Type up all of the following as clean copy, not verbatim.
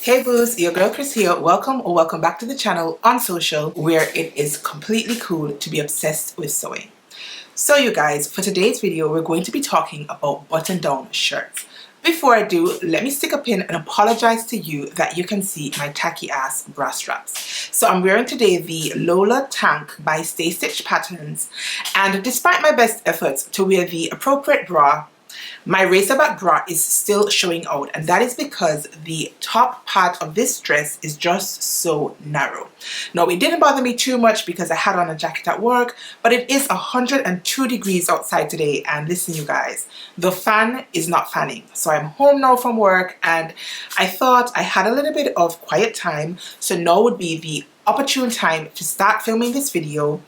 Hey boos, your girl Chris here. Welcome or welcome back to the channel on social where it is completely cool to be obsessed with sewing. So you guys, for today's video, we're going to be talking about button-down shirts. Before I do, let me stick a pin and apologize to you that you can see my tacky ass bra straps. So I'm wearing today the Lola Tank by Stay Stitch Patterns, and despite my best efforts to wear the appropriate bra, my racerback bra is still showing out, and that is because the top part of this dress is just so narrow. Now, it didn't bother me too much because I had on a jacket at work, but it is 102 degrees outside today, and listen you guys, the fan is not fanning. So I'm home now from work, and I thought I had a little bit of quiet time, so now would be the opportune time to start filming this video,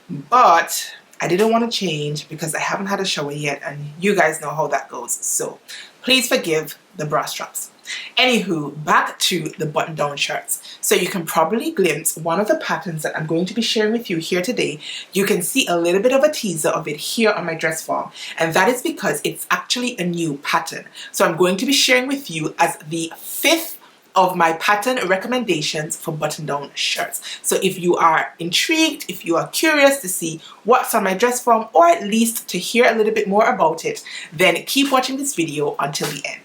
but I didn't want to change because I haven't had a shower yet, and you guys know how that goes. So please forgive the bra straps. Anywho, back to the button-down shirts. So you can probably glimpse one of the patterns that I'm going to be sharing with you here today. You can see a little bit of a teaser of it here on my dress form, and that is because it's actually a new pattern. So I'm going to be sharing with you as the fifth of my pattern recommendations for button-down shirts. So if you are intrigued, if you are curious to see what's on my dress form, or at least to hear a little bit more about it, then keep watching this video until the end.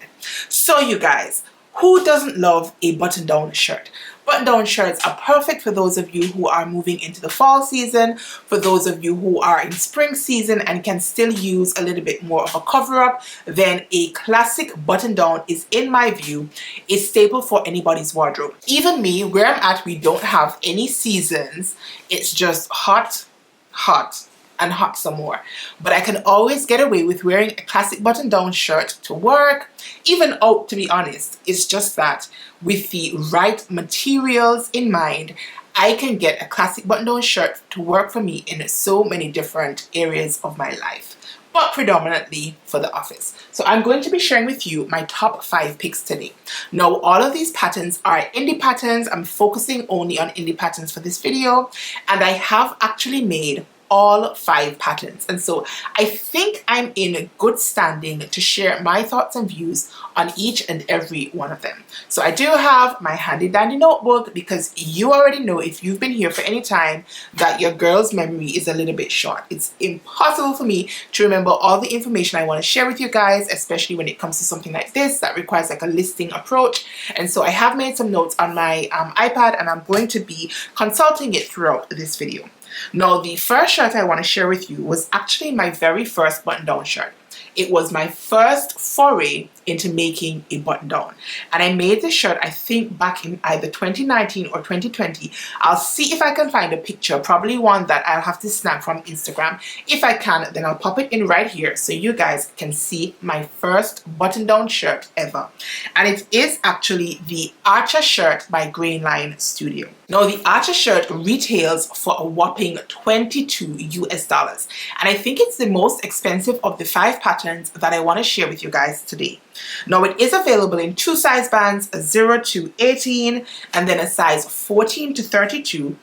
So you guys, who doesn't love a button-down shirt? Button-down shirts are perfect for those of you who are moving into the fall season, for those of you who are in spring season and can still use a little bit more of a cover-up. Then a classic button-down is, in my view, a staple for anybody's wardrobe. Even me, where I'm at, we don't have any seasons. It's just hot, hot, and hot some more. But I can always get away with wearing a classic button-down shirt to work, even out, to be honest. It's just that with the right materials in mind, I can get a classic button-down shirt to work for me in so many different areas of my life, but predominantly for the office. So I'm going to be sharing with you my top 5 picks today. Now, all of these patterns are indie patterns. I'm focusing only on indie patterns for this video, and I have actually made all 5 patterns, and so I think I'm in good standing to share my thoughts and views on each and every one of them. So I do have my handy dandy notebook, because you already know, if you've been here for any time, that your girl's memory is a little bit short. It's impossible for me to remember all the information I want to share with you guys, especially when it comes to something like this that requires like a listing approach. And so I have made some notes on my iPad, and I'm going to be consulting it throughout this video. Now, the first shirt I want to share with you was actually my very first button-down shirt. It was my first foray into making a button-down, and I made this shirt, I think, back in either 2019 or 2020. I'll see if I can find a picture, probably one that I'll have to snap from Instagram. If I can, then I'll pop it in right here so you guys can see my first button-down shirt ever. And it is actually the Archer shirt by Grainline Studio. Now, the Archer shirt retails for a whopping $22 US, and I think it's the most expensive of the 5 patterns that I want to share with you guys today. Now, it is available in 2 size bands, a 0 to 18 and then a size 14 to 32,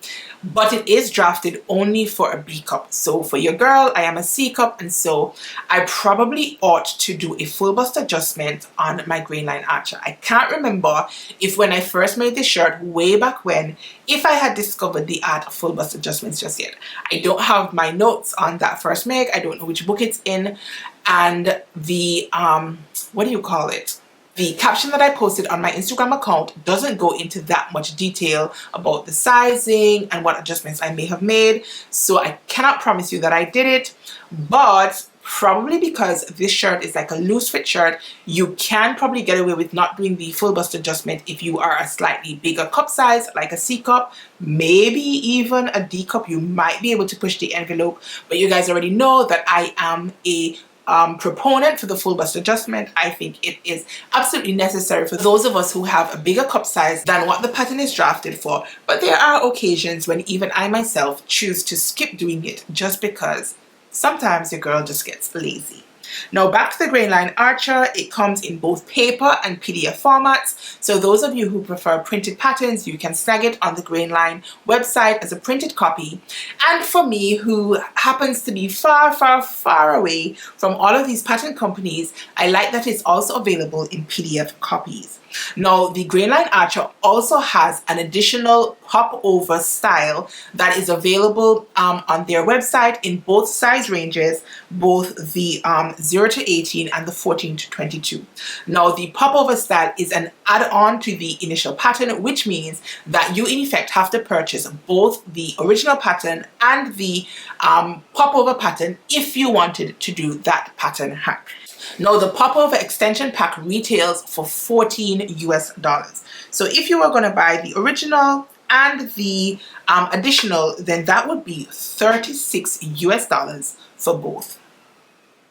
but it is drafted only for a B cup. So for your girl, I am a C cup, and so I probably ought to do a full bust adjustment on my Grainline Archer. I can't remember if when I first made this shirt way back when, if I had discovered the art of full bust adjustments just yet. I don't have my notes on that first make. I don't know which book it's in, and the what do you call it? The caption that I posted on my Instagram account doesn't go into that much detail about the sizing and what adjustments I may have made, so I cannot promise you that I did it. But probably because this shirt is like a loose fit shirt, you can probably get away with not doing the full bust adjustment if you are a slightly bigger cup size, like a C cup, maybe even a D cup. You might be able to push the envelope, but you guys already know that I am a proponent for the full bust adjustment. I think it is absolutely necessary for those of us who have a bigger cup size than what the pattern is drafted for, but there are occasions when even I myself choose to skip doing it just because sometimes your girl just gets lazy. Now, back to the Grainline Archer. It comes in both paper and PDF formats, so those of you who prefer printed patterns, you can snag it on the Grainline website as a printed copy. And for me, who happens to be far, far, far away from all of these pattern companies, I like that it's also available in PDF copies. Now, the Grainline Archer also has an additional pop-over style that is available on their website in both size ranges, both the 0 to 18 and the 14 to 22. Now, the pop-over style is an add-on to the initial pattern, which means that you in effect have to purchase both the original pattern and the pop-over pattern if you wanted to do that pattern hack. Now, the pop-over extension pack retails for $14 US. So if you were going to buy the original and the additional, then that would be $36 US for both.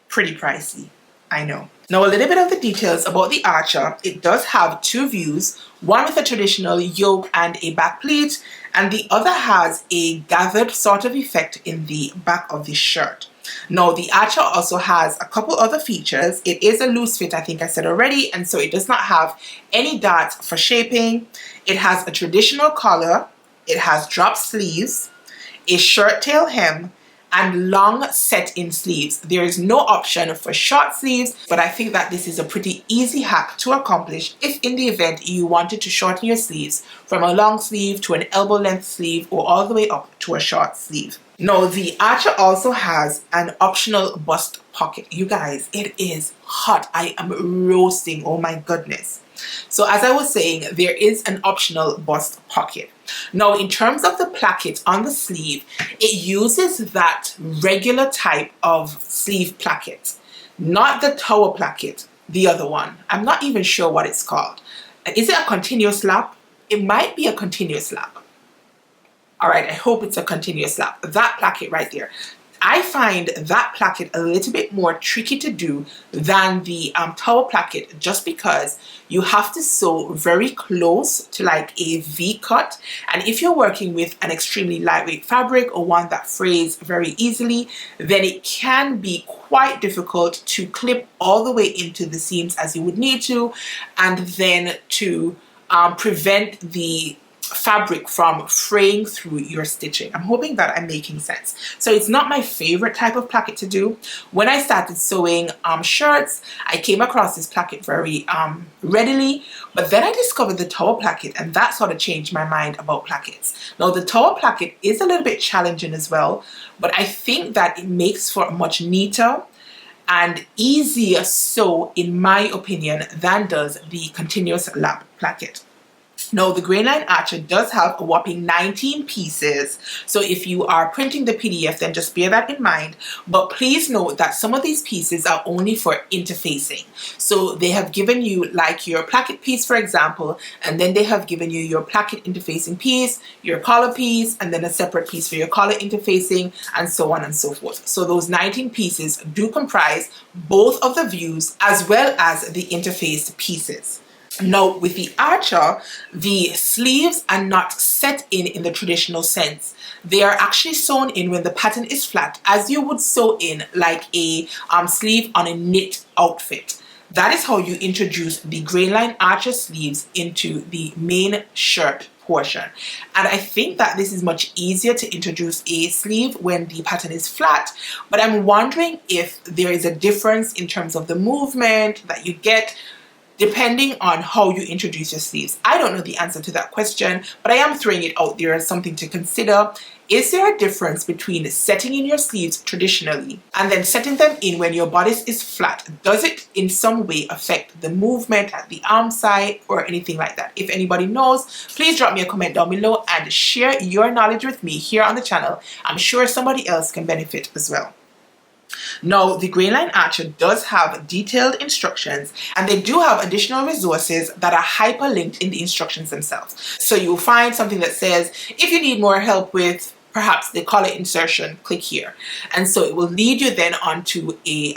Pretty pricey, I know. Now, a little bit of the details about the Archer. It does have two views, one with a traditional yoke and a back pleat, and the other has a gathered sort of effect in the back of the shirt. Now, the Archer also has a couple other features. It is a loose fit, I think I said already, and so it does not have any darts for shaping. It has a traditional collar, it has drop sleeves, a shirt tail hem, and long set-in sleeves. There is no option for short sleeves, but I think that this is a pretty easy hack to accomplish if in the event you wanted to shorten your sleeves from a long sleeve to an elbow length sleeve or all the way up to a short sleeve. Now, the Archer also has an optional bust pocket. You guys, it is hot. I am roasting. Oh my goodness. So as I was saying, there is an optional bust pocket. Now, in terms of the placket on the sleeve, it uses that regular type of sleeve placket, not the tower placket, the other one. I'm not even sure what it's called. Is it a continuous lap? It might be a continuous lap. All right, I hope it's a continuous lap. That placket right there. I find that placket a little bit more tricky to do than the tower placket, just because you have to sew very close to like a V cut, and if you're working with an extremely lightweight fabric or one that frays very easily, then it can be quite difficult to clip all the way into the seams as you would need to, and then to prevent the fabric from fraying through your stitching. I'm hoping that I'm making sense. So it's not my favorite type of placket to do. When I started sewing shirts, I came across this placket very readily, but then I discovered the tower placket, and that sort of changed my mind about plackets. Now, the tower placket is a little bit challenging as well, but I think that it makes for a much neater and easier sew, in my opinion, than does the continuous lap placket. Now, the Grainline Archer does have a whopping 19 pieces, so if you are printing the PDF, then just bear that in mind. But please note that some of these pieces are only for interfacing. So they have given you like your placket piece, for example, and then they have given you your placket interfacing piece, your collar piece, and then a separate piece for your collar interfacing, and so on and so forth. So those 19 pieces do comprise both of the views as well as the interfaced pieces. Now, with the Archer, the sleeves are not set in the traditional sense. They are actually sewn in when the pattern is flat, as you would sew in like a sleeve on a knit outfit. That is how you introduce the Grainline Archer sleeves into the main shirt portion. And I think that this is much easier to introduce a sleeve when the pattern is flat, but I'm wondering if there is a difference in terms of the movement that you get depending on how you introduce your sleeves. I don't know the answer to that question, but I am throwing it out there as something to consider. Is there a difference between setting in your sleeves traditionally and then setting them in when your bodice is flat? Does it in some way affect the movement at the arm side or anything like that? If anybody knows, please drop me a comment down below and share your knowledge with me here on the channel. I'm sure somebody else can benefit as well. Now, the Grainline Archer does have detailed instructions, and they do have additional resources that are hyperlinked in the instructions themselves. So you'll find something that says, if you need more help with perhaps the collar insertion, click here. And so it will lead you then onto a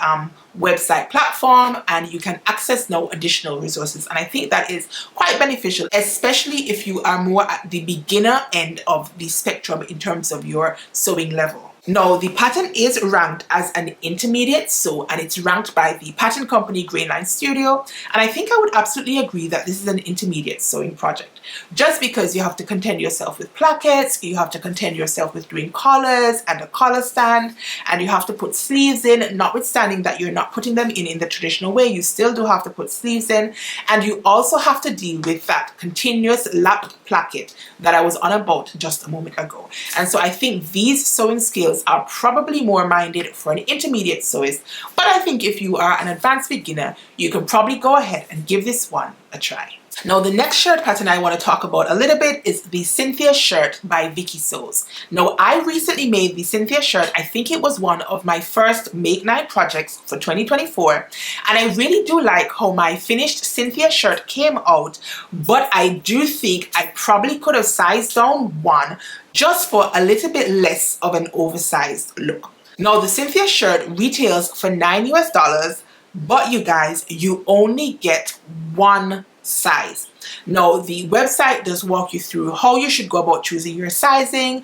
website platform, and you can access now additional resources. And I think that is quite beneficial, especially if you are more at the beginner end of the spectrum in terms of your sewing level. Now, the pattern is ranked as an intermediate sew, and it's ranked by the pattern company Grainline Studio. And I think I would absolutely agree that this is an intermediate sewing project, just because you have to contend yourself with plackets, you have to contend yourself with doing collars and a collar stand, and you have to put sleeves in, notwithstanding that you're not putting them in the traditional way. You still do have to put sleeves in, and you also have to deal with that continuous lapped placket that I was on about just a moment ago. And so I think these sewing skills are probably more minded for an intermediate sewist, but I think if you are an advanced beginner, you can probably go ahead and give this one a try. Now, the next shirt pattern I want to talk about a little bit is the Cynthia shirt by Viki Sews. Now, I recently made the Cynthia shirt. I think it was one of my first Make Night projects for 2024. And I really do like how my finished Cynthia shirt came out, but I do think I probably could have sized down one just for a little bit less of an oversized look. Now, the Cynthia shirt retails for $9 US, but you guys, you only get one size. Now, the website does walk you through how you should go about choosing your sizing,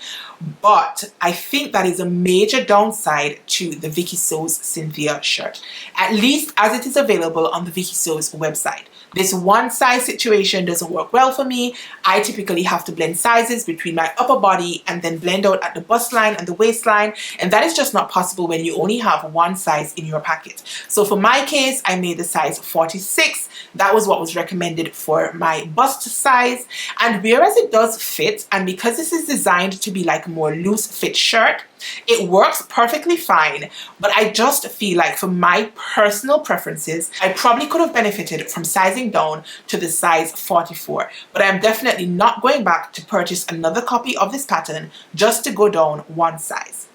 but I think that is a major downside to the Viki Sews Cynthia shirt, at least as it is available on the Viki Sews website. This one size situation doesn't work well for me. I typically have to blend sizes between my upper body and then blend out at the bust line and the waistline, and that is just not possible when you only have one size in your packet. So for my case, I made the size 46. That was what was recommended for my bust size, and whereas it does fit, and because this is designed to be like a more loose fit shirt, it works perfectly fine. But I just feel like for my personal preferences, I probably could have benefited from sizing down to the size 44, but I'm definitely not going back to purchase another copy of this pattern just to go down one size.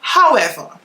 However,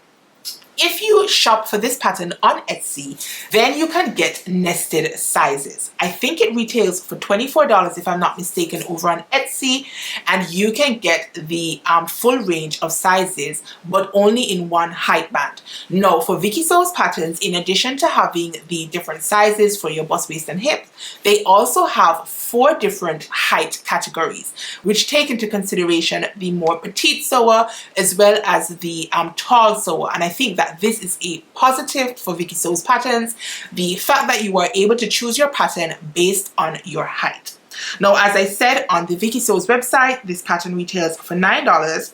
if you shop for this pattern on Etsy, then you can get nested sizes. I think it retails for $24 if I'm not mistaken over on Etsy, and you can get the full range of sizes, but only in one height band. Now, for Viki Sews patterns, in addition to having the different sizes for your bust, waist, and hip, they also have 4 different height categories, which take into consideration the more petite sewer as well as the tall sewer. And I think that this is a positive for Viki Sews patterns, the fact that you are able to choose your pattern based on your height. Now, as I said, on the Viki Sews website, this pattern retails for $9,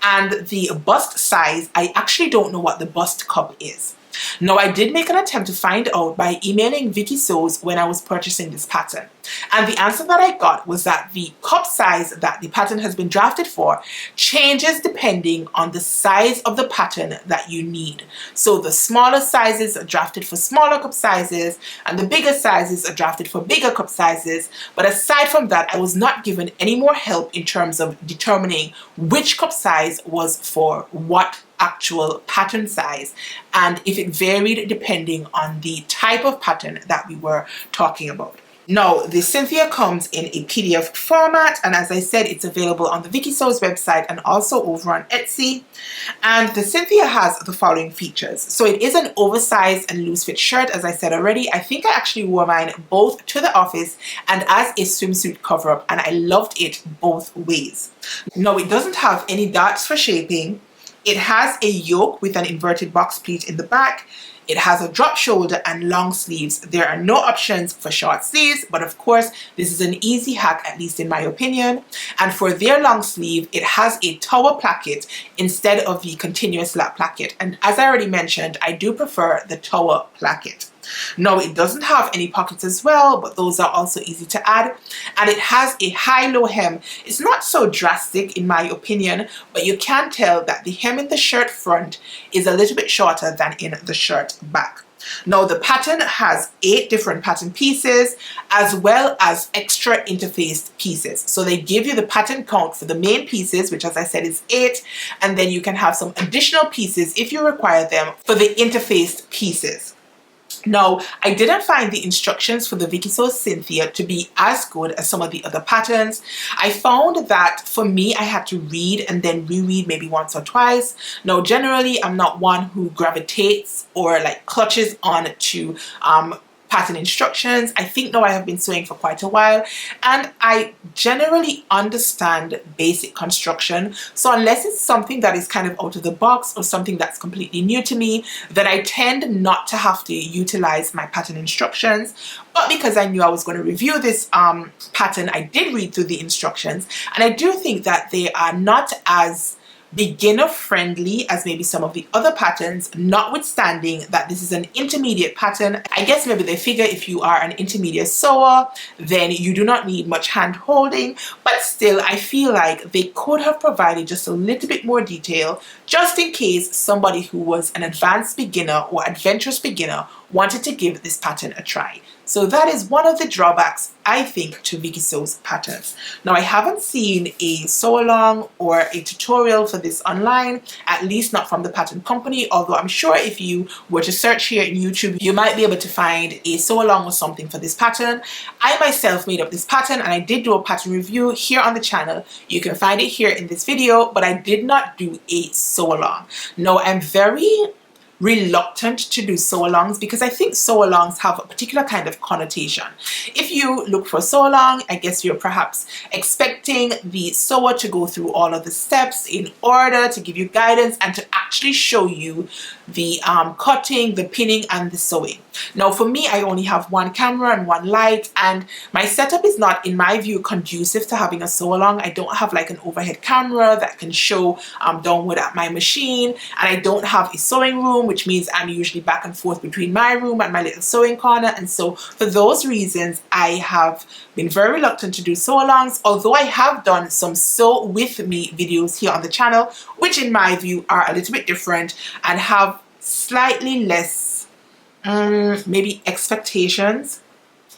and the bust size, I actually don't know what the bust cup is. Now, I did make an attempt to find out by emailing Viki Sews when I was purchasing this pattern, and the answer that I got was that the cup size that the pattern has been drafted for changes depending on the size of the pattern that you need. So the smaller sizes are drafted for smaller cup sizes, and the bigger sizes are drafted for bigger cup sizes. But aside from that, I was not given any more help in terms of determining which cup size was for what actual pattern size, and if it varied depending on the type of pattern that we were talking about. Now, the Cynthia comes in a PDF format, and as I said, it's available on the Viki Sews website and also over on Etsy. And the Cynthia has the following features. So it is an oversized and loose fit shirt, as I said already. I think I actually wore mine both to the office and as a swimsuit cover-up, and I loved it both ways. Now, it doesn't have any darts for shaping. It has a yoke with an inverted box pleat in the back. It has a drop shoulder and long sleeves. There are no options for short sleeves, but of course, this is an easy hack, at least in my opinion. And for their long sleeve, it has a tower placket instead of the continuous lap placket. And as I already mentioned, I do prefer the tower placket. Now, it doesn't have any pockets as well, but those are also easy to add. And it has a high-low hem. It's not so drastic in my opinion, but you can tell that the hem in the shirt front is a little bit shorter than in the shirt back. Now, the pattern has 8 different pattern pieces as well as extra interfaced pieces. So they give you the pattern count for the main pieces, which as I said is 8, and then you can have some additional pieces if you require them for the interfaced pieces. Now, I didn't find the instructions for the Viki Sews Cynthia to be as good as some of the other patterns. I found that for me, I had to read and then reread maybe once or twice. Now, generally, I'm not one who gravitates or like clutches on to pattern instructions. I think now I have been sewing for quite a while and I generally understand basic construction. So unless it's something that is kind of out of the box or something that's completely new to me, then I tend not to have to utilize my pattern instructions. But because I knew I was going to review this pattern, I did read through the instructions, and I do think that they are not as beginner friendly as maybe some of the other patterns, notwithstanding that this is an intermediate pattern. I guess maybe they figure if you are an intermediate sewer, then you do not need much hand holding, but still I feel like they could have provided just a little bit more detail just in case somebody who was an advanced beginner or adventurous beginner wanted to give this pattern a try. So that is one of the drawbacks, I think, to Viki Sew's patterns. Now, I haven't seen a sew along or a tutorial for this online, at least not from the pattern company, although I'm sure if you were to search here in YouTube, you might be able to find a sew along or something for this pattern. I myself made up this pattern and I did do a pattern review here on the channel. You can find it here in this video, but I did not do a sew along. Now, I'm very reluctant to do sew-alongs because I think sew-alongs have a particular kind of connotation. If you look for sew-along, I guess you're perhaps expecting the sewer to go through all of the steps in order to give you guidance and to actually show you the cutting, the pinning, and the sewing. Now for me, I only have one camera and one light, and my setup is not, in my view, conducive to having a sew-along. I don't have like an overhead camera that can show downward at my machine, and I don't have a sewing room, which means I'm usually back and forth between my room and my little sewing corner. And so for those reasons, I have been very reluctant to do sew-alongs, although I have done some sew with me videos here on the channel, which in my view are a little bit different and have slightly less maybe expectations.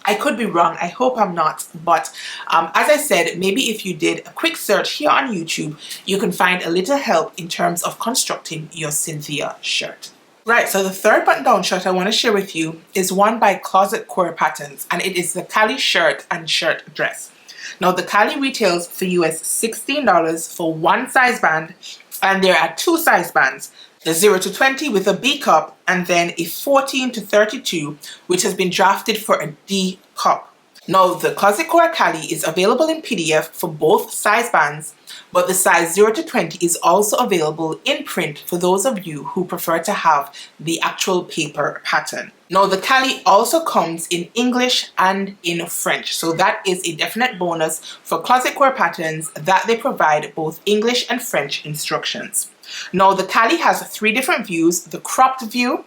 I could be wrong, I hope I'm not, but as I said, maybe if you did a quick search here on YouTube, you can find a little help in terms of constructing your Cynthia shirt. Right, so the third button down shirt I want to share with you is one by Closet Core Patterns, and it is the Kalle shirt and shirt dress. Now the Kalle retails for US $16 for one size band, and there are two size bands. The 0 to 20 with a B cup, and then a 14 to 32 which has been drafted for a D cup. Now the Closet Core Kalle is available in PDF for both size bands, but the size 0 to 20 is also available in print for those of you who prefer to have the actual paper pattern. Now the Kalle also comes in English and in French, so that is a definite bonus for Closet Core Patterns that they provide both English and French instructions. Now the Kalle has three different views: the cropped view,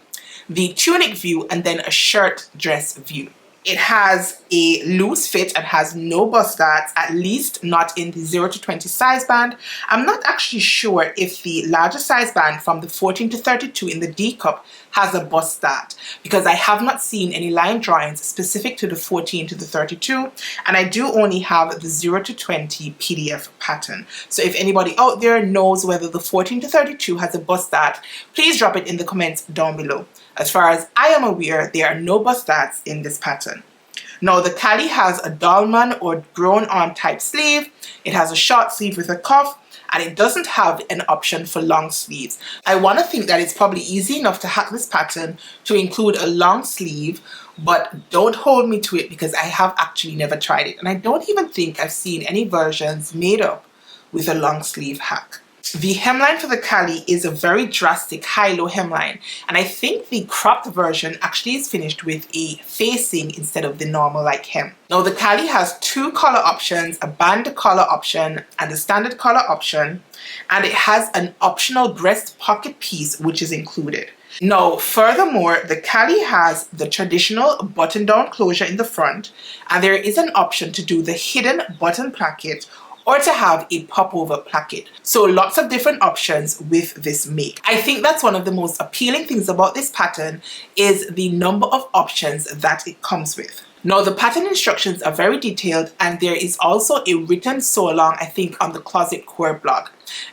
the tunic view, and then a shirt dress view. It has a loose fit and has no bust darts, at least not in the 0 to 20 size band. I'm not actually sure if the larger size band from the 14 to 32 in the D cup has a bust dart, because I have not seen any line drawings specific to the 14 to the 32, and I do only have the 0 to 20 PDF pattern. So if anybody out there knows whether the 14 to 32 has a bust dart, please drop it in the comments down below. As far as I am aware, there are no bust darts in this pattern. Now the Kalle has a dolman or grown on type sleeve. It has a short sleeve with a cuff, and it doesn't have an option for long sleeves. I want to think that it's probably easy enough to hack this pattern to include a long sleeve, but don't hold me to it because I have actually never tried it, and I don't even think I've seen any versions made up with a long sleeve hack. The hemline for the Kalle is a very drastic high-low hemline, and I think the cropped version actually is finished with a facing instead of the normal like hem. Now the Kalle has two color options, a band color option and a standard color option, and it has an optional breast pocket piece which is included. Now furthermore, the Kalle has the traditional button-down closure in the front, and there is an option to do the hidden button placket or to have a pop-over placket. So lots of different options with this make. I think that's one of the most appealing things about this pattern is the number of options that it comes with. Now the pattern instructions are very detailed, and there is also a written sew-along, I think, on the Closet Core blog.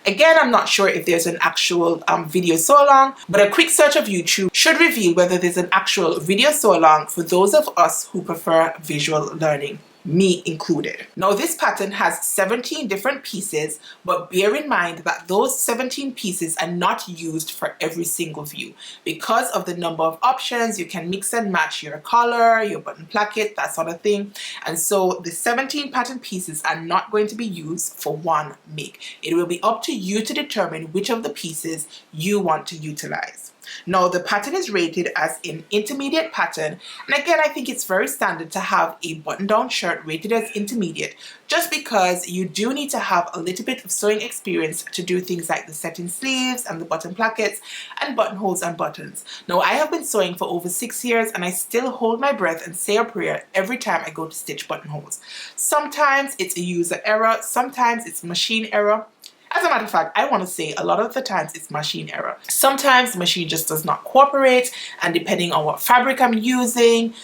Again, I'm not sure if there's an actual video sew-along, but a quick search of YouTube should reveal whether there's an actual video sew-along for those of us who prefer visual learning. me included. Now this pattern has 17 different pieces, but bear in mind that those 17 pieces are not used for every single view. Because of the number of options, you can mix and match your collar, your button placket, that sort of thing. And so the 17 pattern pieces are not going to be used for one make. It will be up to you to determine which of the pieces you want to utilize. Now the pattern is rated as an intermediate pattern, and again I think it's very standard to have a button-down shirt rated as intermediate, just because you do need to have a little bit of sewing experience to do things like the setting sleeves and the button plackets and buttonholes and buttons. Now I have been sewing for over 6 years and I still hold my breath and say a prayer every time I go to stitch buttonholes. Sometimes it's a user error, sometimes it's machine error. As a matter of fact, I want to say a lot of the times it's machine error. Sometimes the machine just does not cooperate, and depending on what fabric I'm using.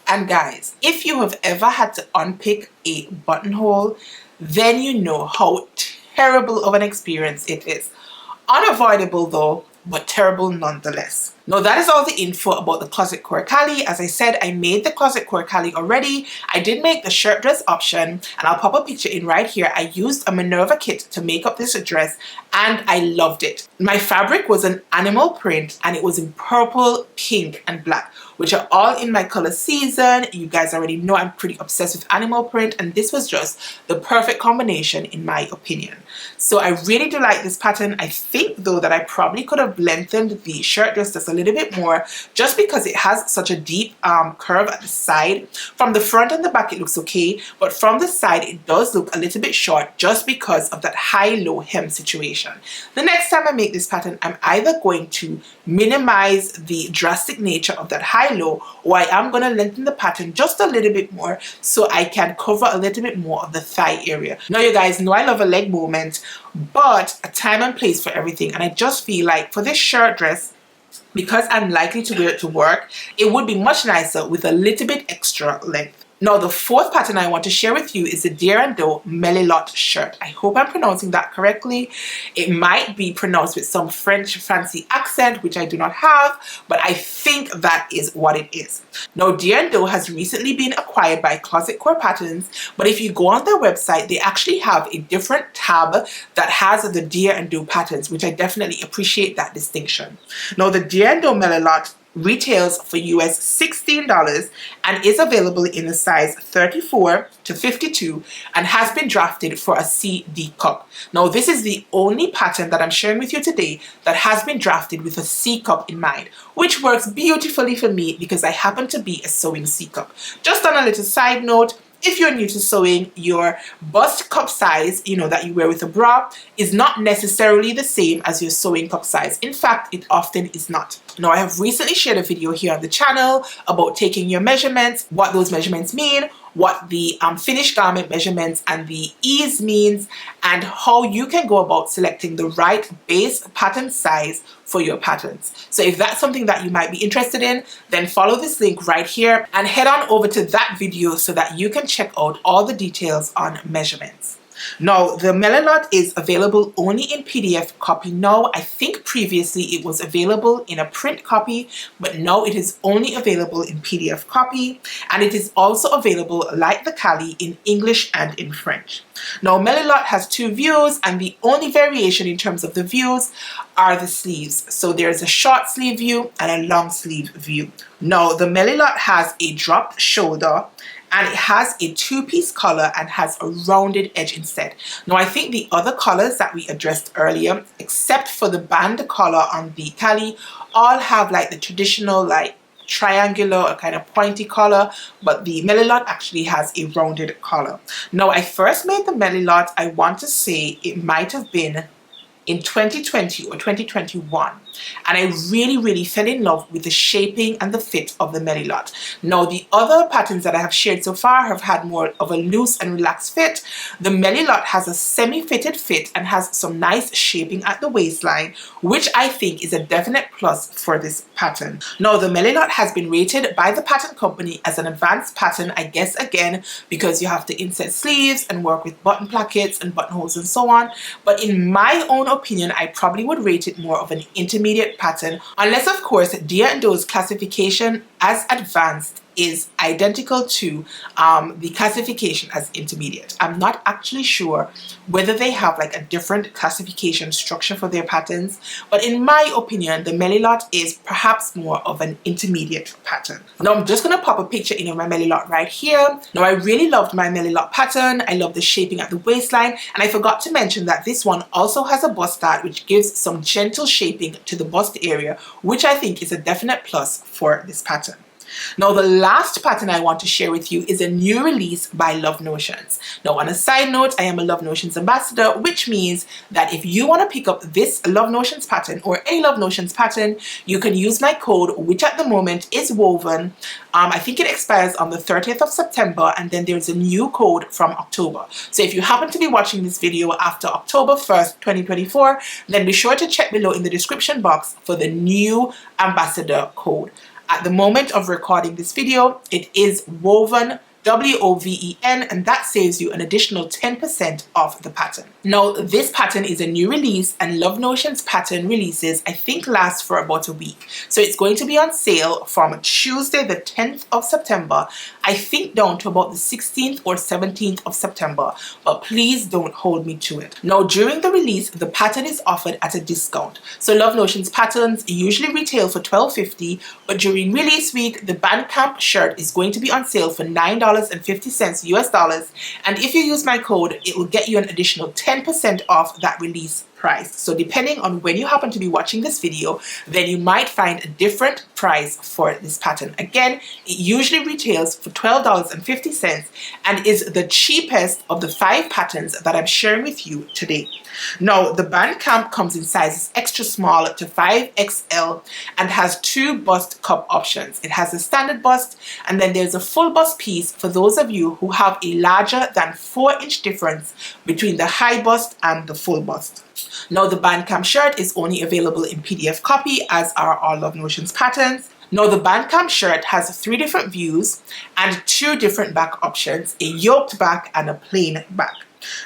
And guys, if you have ever had to unpick a buttonhole, then you know how terrible of an experience it is. Unavoidable though, but terrible nonetheless. Now that is all the info about the closet core Kalle. As I said, I made the closet core Kalle already. I did make the shirt dress option, and I'll pop a picture in right here. I used a Minerva kit to make up this dress and I loved it. My fabric was an animal print and it was in purple, pink and black, which are all in my color season. You guys already know I'm pretty obsessed with animal print, and this was just the perfect combination in my opinion. So I really do like this pattern. I think though that I probably could have lengthened the shirt dress just a little bit more, just because it has such a deep curve at the side. From the front and the back it looks okay, but from the side it does look a little bit short just because of that high-low hem situation. The next time I make this pattern, I'm either going to minimize the drastic nature of that high-low, or I am going to lengthen the pattern just a little bit more so I can cover a little bit more of the thigh area. Now you guys know I love a leg movement, but a time and place for everything, and I just feel like for this shirt dress, because I'm likely to wear it to work, it would be much nicer with a little bit extra length. Now the fourth pattern I want to share with you is the Doe Melilot shirt. I hope I'm pronouncing that correctly. It might be pronounced with some French fancy accent, which I do not have, but I think that is what it is. Now Doe has recently been acquired by Closet Core Patterns, but if you go on their website, they actually have a different tab that has the Doe patterns, which I definitely appreciate that distinction. Now the Doe Melilot retails for US $16 and is available in the size 34 to 52 and has been drafted for a CD cup. Now this is the only pattern that I'm sharing with you today that has been drafted with a C cup in mind, which works beautifully for me because I happen to be a sewing C cup. Just on a little side note, if you're new to sewing, your bust cup size, that you wear with a bra is not necessarily the same as your sewing cup size. In fact, it often is not. Now, I have recently shared a video here on the channel about taking your measurements, what those measurements mean, what the finished garment measurements and the ease means, and how you can go about selecting the right base pattern size for your patterns. So if that's something that you might be interested in, then follow this link right here and head on over to that video so that you can check out all the details on measurements. Now, the Melilot is available only in PDF copy now. I think previously it was available in a print copy, but now it is only available in PDF copy, and it is also available, like the Kalle, in English and in French. Now, Melilot has two views, and the only variation in terms of the views are the sleeves. So there's a short sleeve view and a long sleeve view. Now, the Melilot has a dropped shoulder, and it has a two-piece collar and has a rounded edge instead. Now I think the other collars that we addressed earlier, except for the band collar on the Kalle, all have like the traditional like triangular or kind of pointy collar, but the Melilot actually has a rounded collar. Now I first made the Melilot, I want to say it might have been in 2020 or 2021, and I really fell in love with the shaping and the fit of the Melilot. Now the other patterns that I have shared so far have had more of a loose and relaxed fit. The Melilot has a semi-fitted fit and has some nice shaping at the waistline, which I think is a definite plus for this pattern. Now the Melilot has been rated by the pattern company as an advanced pattern, I guess again because you have to inset sleeves and work with button plackets and buttonholes and so on, but in my own opinion I probably would rate it more of an intermediate pattern, unless of course Doe's classification as advanced is identical to the classification as intermediate. I'm not actually sure whether they have like a different classification structure for their patterns, but in my opinion, the Melilot is perhaps more of an intermediate pattern. Now I'm just gonna pop a picture in of my Melilot right here. Now I really loved my Melilot pattern. I love the shaping at the waistline, and I forgot to mention that this one also has a bust dart which gives some gentle shaping to the bust area, which I think is a definite plus for this pattern. Now the last pattern I want to share with you is a new release by Love Notions. Now on a side note, I am a Love Notions ambassador, which means that if you want to pick up this Love Notions pattern or any Love Notions pattern, you can use my code, which at the moment is woven. I think it expires on the 30th of September, and then there's a new code from October. So if you happen to be watching this video after October 1st, 2024, then be sure to check below in the description box for the new ambassador code. At the moment of recording this video, it is woven, W-O-V-E-N, and that saves you an additional 10% off the pattern. Now, this pattern is a new release, and Love Notions pattern releases, I think, last for about a week. So it's going to be on sale from Tuesday, the 10th of September, I think down to about the 16th or 17th of September, but please don't hold me to it. Now, during the release, the pattern is offered at a discount. So Love Notions patterns usually retail for $12.50, but during release week, the Bandcamp shirt is going to be on sale for $9.50 US dollars, and if you use my code, it will get you an additional 10% off that release price. So depending on when you happen to be watching this video, then you might find a different price for this pattern. Again, it usually retails for $12.50 and is the cheapest of the 5 patterns that I'm sharing with you today. Now, the Bandcamp comes in sizes extra small to 5XL and has 2 bust cup options. It has a standard bust, and then there's a full bust piece for those of you who have a larger than 4-inch difference between the high bust and the full bust. Now, the Bandcamp shirt is only available in PDF copy, as are all Love Notions patterns. Now, the Bandcamp shirt has 3 different views and 2 different back options, a yoked back and a plain back.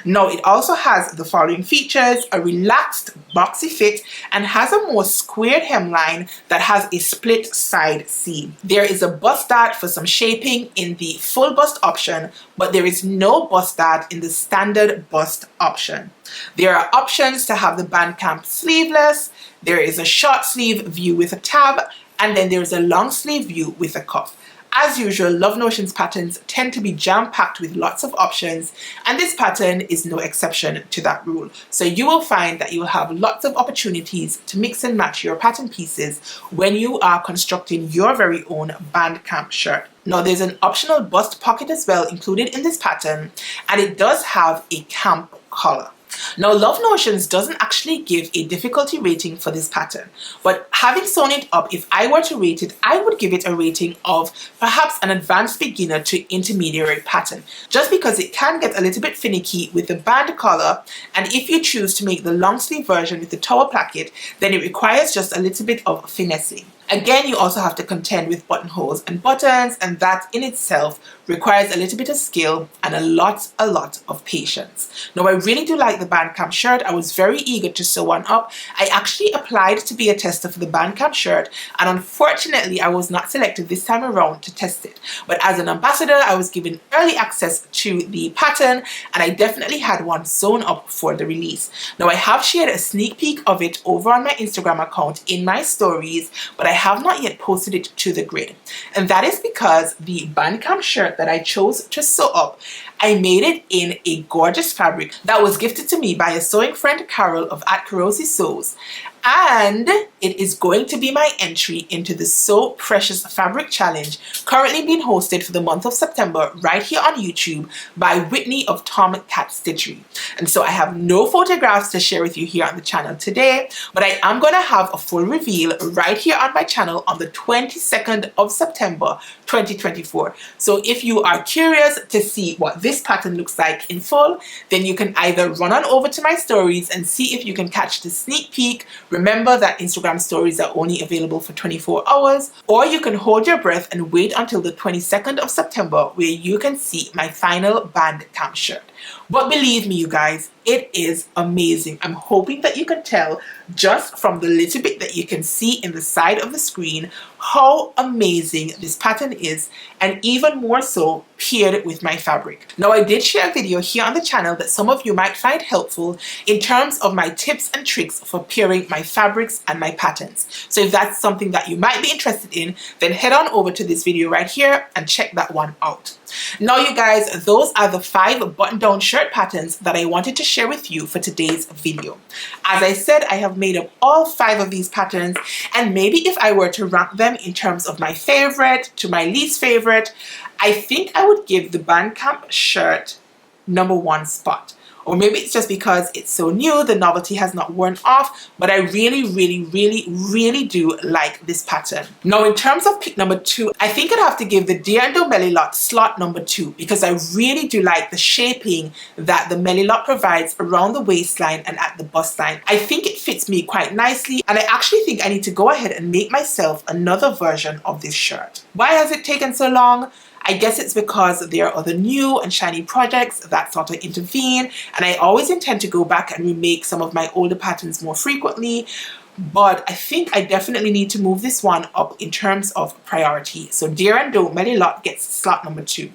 Now, it also has the following features: a relaxed boxy fit, and has a more squared hemline that has a split side seam. There is a bust dart for some shaping in the full bust option, but there is no bust dart in the standard bust option. There are options to have the Bandcamp sleeveless. There is a short sleeve view with a tab, and then there is a long sleeve view with a cuff. As usual, Love Notions patterns tend to be jam-packed with lots of options, and this pattern is no exception to that rule. So you will find that you will have lots of opportunities to mix and match your pattern pieces when you are constructing your very own Bandcamp shirt. Now, there's an optional bust pocket as well included in this pattern, and it does have a camp collar. Now, Love Notions doesn't actually give a difficulty rating for this pattern, but having sewn it up, if I were to rate it, I would give it a rating of perhaps an advanced beginner to intermediary pattern, just because it can get a little bit finicky with the band collar, and if you choose to make the long sleeve version with the tower placket, then it requires just a little bit of finessing. Again, you also have to contend with buttonholes and buttons, and that in itself requires a little bit of skill and a lot of patience. Now, I really do like the Bandcamp shirt. I was very eager to sew one up. I actually applied to be a tester for the Bandcamp shirt, and unfortunately I was not selected this time around to test it. But as an ambassador, I was given early access to the pattern, and I definitely had one sewn up for the release. Now, I have shared a sneak peek of it over on my Instagram account in my stories, but I have not yet posted it to the grid. And that is because the Bandcamp shirt that I chose to sew up, I made it in a gorgeous fabric that was gifted to me by a sewing friend, Carol of @Carosi Sews, and it is going to be my entry into the So Precious Fabric Challenge, currently being hosted for the month of September right here on YouTube by Whitney of Tom Cat Stitchery. And so I have no photographs to share with you here on the channel today, but I am going to have a full reveal right here on my channel on the 22nd of September 2024. So if you are curious to see what this pattern looks like in full, then you can either run on over to my stories and see if you can catch the sneak peek. Remember that Instagram stories are only available for 24 hours, or you can hold your breath and wait until the 22nd of September where you can see my final Bandcamp shirt. But believe me, you guys, it is amazing. I'm hoping that you can tell just from the little bit that you can see in the side of the screen how amazing this pattern is, and even more so paired with my fabric. Now, I did share a video here on the channel that some of you might find helpful in terms of my tips and tricks for pairing my fabrics and my patterns. So if that's something that you might be interested in, then head on over to this video right here and check that one out. Now, you guys, those are the 5 button-down shirt patterns that I wanted to share with you for today's video. As I said, I have made up all 5 of these patterns, and maybe if I were to rank them in terms of my favorite to my least favorite, I think I would give the Bandcamp shirt #1 spot. Or maybe it's just because it's so new, the novelty has not worn off, but I really do like this pattern. Now, in terms of pick number 2, I think I'd have to give the Doe Melilot slot number 2, because I really do like the shaping that the Melilot provides around the waistline and at the bust line. I think it fits me quite nicely, and I actually think I need to go ahead and make myself another version of this shirt. Why has it taken so long? I guess it's because there are other new and shiny projects that sort of intervene, and I always intend to go back and remake some of my older patterns more frequently, but I think I definitely need to move this one up in terms of priority. So Doe Melilot gets slot number 2.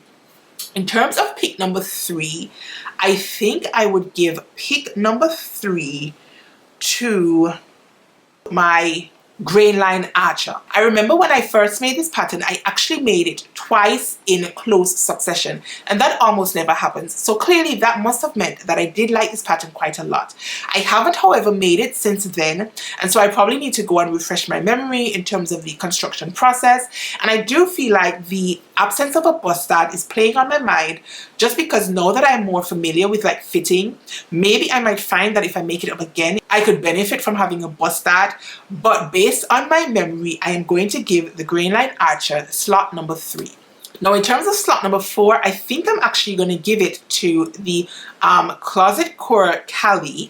In terms of pick number 3, I think I would give pick number 3 to my Grainline Archer. I remember when I first made this pattern, I actually made it twice in close succession, and that almost never happens. So clearly that must have meant that I did like this pattern quite a lot. I haven't, however, made it since then, and so I probably need to go and refresh my memory in terms of the construction process. And I do feel like the absence of a bust start is playing on my mind, just because now that I'm more familiar with like fitting, maybe I might find that if I make it up again, I could benefit from having a bust start. But based on my memory, I am going to give the Grainline Archer slot number 3. Now, in terms of slot number 4, I think I'm actually going to give it to the Closet Core Kalle,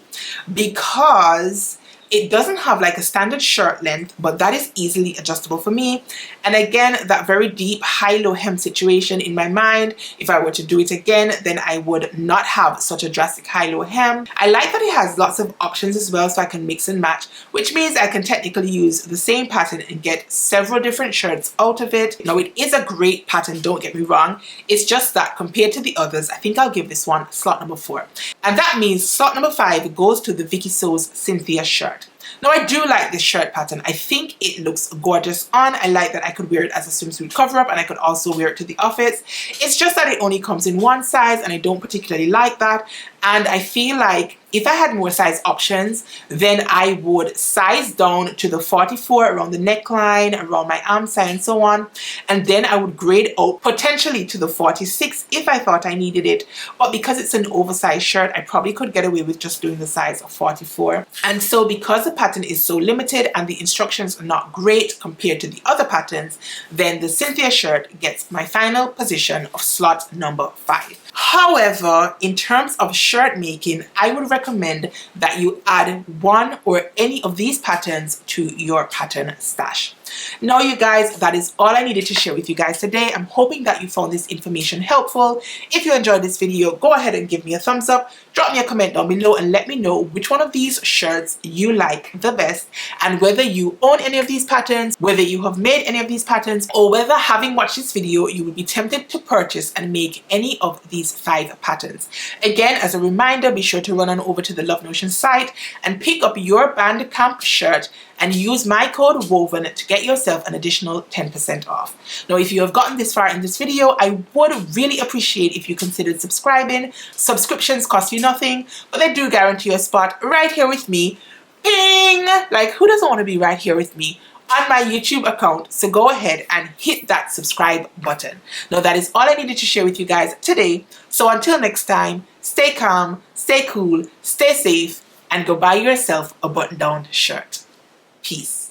because it doesn't have like a standard shirt length, but that is easily adjustable for me. And again, that very deep high-low hem situation in my mind, if I were to do it again, then I would not have such a drastic high-low hem. I like that it has lots of options as well, so I can mix and match, which means I can technically use the same pattern and get several different shirts out of it. Now, it is a great pattern, don't get me wrong. It's just that compared to the others, I think I'll give this one slot number 4. And that means slot number 5 goes to the Viki Cynthia shirt. Now, I do like this shirt pattern. I think it looks gorgeous on. I like that I could wear it as a swimsuit cover up, and I could also wear it to the office. It's just that it only comes in one size, and I don't particularly like that. And I feel like if I had more size options, then I would size down to the 44 around the neckline, around my arm side, and so on. And then I would grade out potentially to the 46 if I thought I needed it. But because it's an oversized shirt, I probably could get away with just doing the size of 44. And so because the pattern is so limited and the instructions are not great compared to the other patterns, then the Cynthia shirt gets my final position of slot number 5. However, in terms of shirt making, I would recommend that you add one or any of these patterns to your pattern stash. Now, you guys, that is all I needed to share with you guys today. I'm hoping that you found this information helpful. If you enjoyed this video, go ahead and give me a thumbs up, drop me a comment down below, and let me know which one of these shirts you like the best, and whether you own any of these patterns, whether you have made any of these patterns, or whether, having watched this video, you would be tempted to purchase and make any of these 5 patterns. Again, as a reminder, be sure to run on over to the Love Notion site and pick up your Bandcamp shirt and use my code WOVEN to get yourself an additional 10% off. Now, if you have gotten this far in this video, I would really appreciate if you considered subscribing. Subscriptions cost you nothing, but they do guarantee a spot right here with me. Ping! Like, who doesn't want to be right here with me on my YouTube account? So go ahead and hit that subscribe button. Now, that is all I needed to share with you guys today. So until next time, stay calm, stay cool, stay safe, and go buy yourself a button-down shirt. Peace.